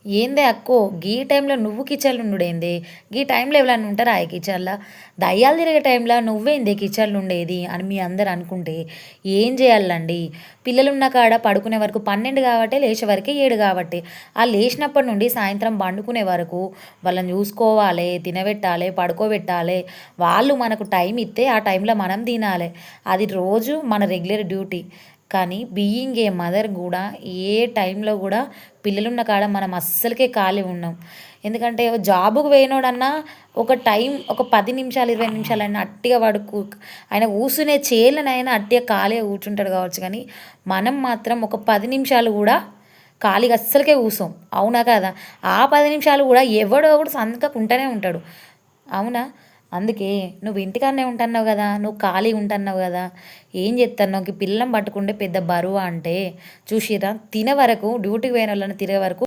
ఏందే అక్కో గీ టైంలో నువ్వు కిచెన్‌లో ఉండుడేందే? గీ టైంలో ఎవలన్నా ఉంటారా కిచెన్‌ల? దయ్యాలు తిరిగే టైంలో నువ్వేందే కిచెన్‌లో ఉండేది అని మీ అందరూ అనుకుంటే ఏం చేయాలండి? పిల్లలున్న కాడ పడుకునే వరకు 12 కాబట్టే లేచే వరకే 7 కాబట్టే. ఆ లేచినప్పటి నుండి సాయంత్రం పండుకునే వరకు వాళ్ళని చూసుకోవాలే, తినబెట్టాలే, పడుకోబెట్టాలే. వాళ్ళు మనకు టైం ఇత్తే ఆ టైంలో మనం తినాలే. అది రోజు మన రెగ్యులర్ డ్యూటీ. కానీ బీయింగ్ ఏ మదర్ గూడా ఏ టైంలో గూడా పిల్లలున్న కాడ మనం అస్సలకే ఖాళీ ఉండం. ఎందుకంటే జాబ్‌కి పోయినోడన్నా ఒక టైం ఒక 10 నిమిషాలు, 20 నిమిషాలైనా అట్టిగా వాడు ఆయన కూసునే చైర్‌లోనైనా అట్టిగా ఖాళీగా కూర్చుంటాడు కావచ్చు కానీ, మనం మాత్రం ఒక 10 నిమిషాలు గూడా ఖాళీగా అస్సలకే కూసోం. అవునా కాదా? ఆ 10 నిమిషాలు గూడా ఎవడో ఒకడు సంతకుంటనే ఉంటాడు. అవునా? అందుకే నువ్వు ఇంటికాడనే ఉంటన్నావు గదా! నువ్వు ఖాళీగా ఉంటన్నావు గదా! ఏం జేత్తన్నావు? గీ పిల్లని పట్టుకుంటే పెద్ద బరువా అంటే చూషిర్రా తినే వరకు డ్యూటీకి పోయినోళ్ళని తినే వరకు